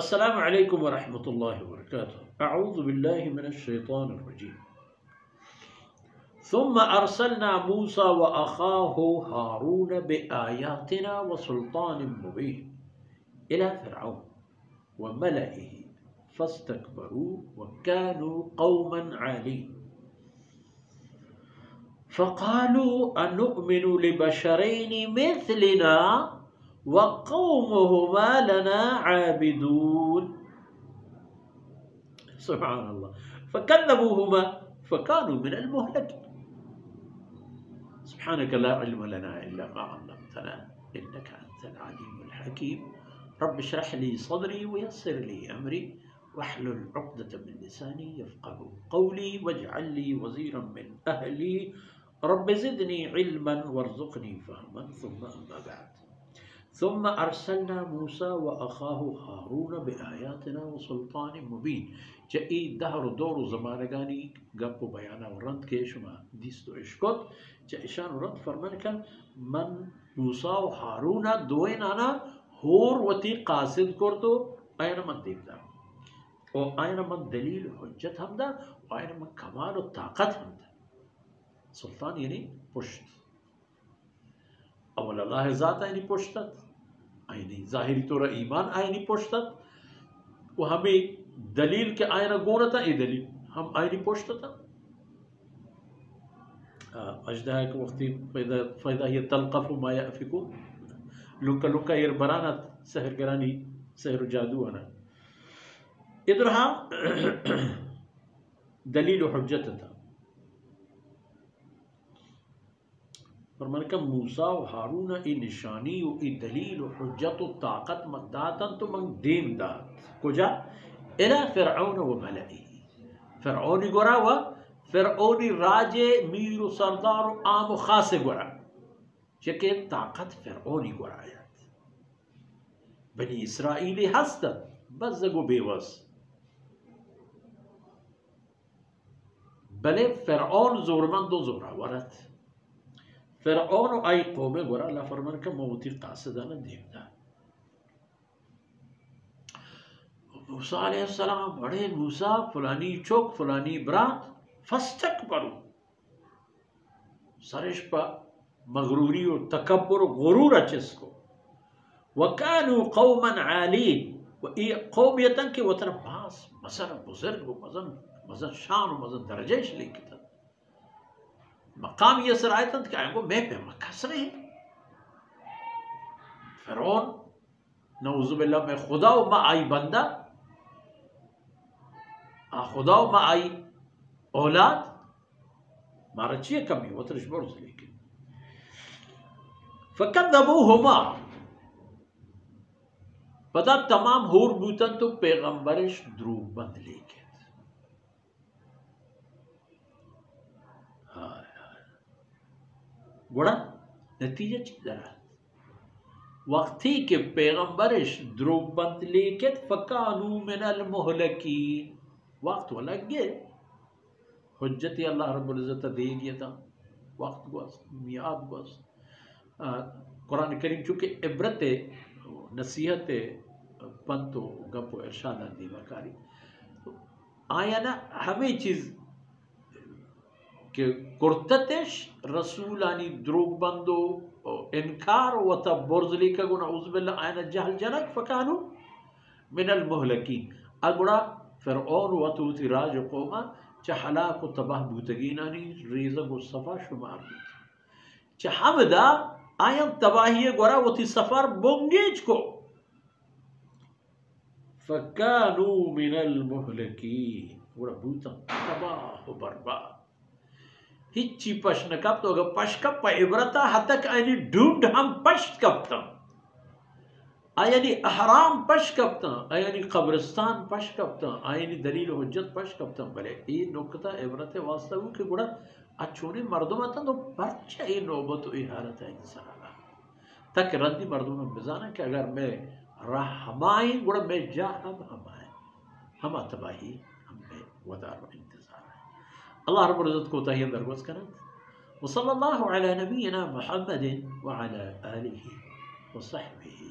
السلام علیکم ورحمۃ اللہ وبرکاتہ۔ اعوذ باللہ من الشیطان الرجیم۔ ثم ارسلنا موسى واخاه هارون بآياتنا وسلطان مبين الى فرعون وملئه فاستكبروا وكانوا قوما عالين فقالوا انؤمن لبشرين مثلنا وقومهما لنا عابدون۔ سبحان اللہ۔ فكذبوهما فكانوا من المهلكين۔ سبحانك لا علم لنا إلا ما علمتنا إنك أنت العليم الحكيم۔ رب اشرح لي صدري ويسر لي أمري واحلل عقدة من لساني يفقهوا قولي واجعل لي وزيرا من أهلي رب زدني علما وارزقني فهما ثم أما بعد۔ ثم ارسلنا موسى واخاه هارون بآياتنا وسلطان مبين۔ چئی دهر دور زمانگانی گپ و بیانا و رند کے شما دیست و اشکت چا اشان رند فرمان کن من موسى و هارون دوین آنا ہور وتی قاصد کرتو آئین من دیکھ دا و آئین من دلیل حجت ہم دا و آئین من کمال و طاقت ہم دا۔ سلطان یعنی پشت، اول اللہ ذات آئینی پشتت، آئینی ظاہری طور ایمان آئینی پشتت و ہمیں دلیل کے آئینہ گونتا ای دلیل ہم آئینی پشتتا۔ اجدہ ہے کہ وقتی فیدہ ہی تلقف ما یأفکون، لنکا لنکا یہ برانت سحر گرانی سحر و جادو آنا ادھر ہاں دلیل و حجت تھا۔ فرمان کہ موسیٰ و ہارون ای نشانی و ای دلیل و حجت و طاقت مداتن تو من دیم داد کجا؟ الى فرعون و ملئی، فرعونی گورا و فرعونی راج میر و سردار و عام و خاص گورا چکہ طاقت فرعونی گورا آیات بنی اسرائیلی ہستت بزگو بیوز بلے فرعون زورمند و زوراورت فرعون و آئی قوم گورا اللہ فرمان کا موتی قاصدانا دیم دا۔ موسیٰ علیہ السلام بڑے موسیٰ فلانی چوک فلانی برات فاستکبرو سرش پا مغروری و تکبر و غرور اچس کو وکانو قوما عالین و ای قومیتا کہ وہ طرف باس مثلا بزرگ و مزن شان و مزن درجہ شلی کتا مقام یہ سر آئے تھا کہ آئیں گو میں پہ مکس رہے فرعون نعوذ باللہ میں خدا و ما آئی بندہ خدا و ما آئی اولاد مارا چیئے کمی وہ ترش برز لیکن فکذبوہما پدا تمام ہور بوتن تو پیغمبرش دروغ بند لیکن گوڑا نتیجہ چیز رہا وقتی کہ پیغمبرش دروغ بند لیکت فکانو من المہلکین وقت وہ لگ گئے حجتی اللہ رب العزت دے گیا تھا وقت گوست میاد گوست قرآن کریم چونکہ عبرت نصیحت پنتو گپ و ارشاد دی مکاری آیا نا ہمیں چیز کہ کرتتش رسولانی دروغ بندو انکار و تبرزلی کا گنا عوذ باللہ آئینا جہل جنک فکانو من المہلکین اگڑا فرعون و توتی راج قوما چا حلاک و تباہ بوتگینانی ریزگ و صفا شمار بود چا حمدہ آئین تباہی گورا و تی سفر بنگیج کو فکانو من المہلکین گورا بوتا تباہ و برباد ہچی پش نکب تو اگر پش کب پا عبرتا حتی کہ آئینی ڈھونڈ ہم پش کبتا آئینی احرام پش کبتا آئینی قبرستان پش کبتا آئینی دلیل و حجت پش کبتا بلے ای نکتا عبرت واسطہ ہوں کہ گوڑا اچھونے مردم آتا تو پرچہ ای نوبت و ای حالت ہے انسان آگا تک ردی مردم بزانا کہ اگر میں راہ ہمائیں گوڑا میں جا ہمائیں ہما تباہی ہمیں ودار و انتظار ہے۔ اللہ رب العزت کو تحیین درگوز کرد وصلی اللہ علی نبینا محمد وعلی آلہ وصحبہ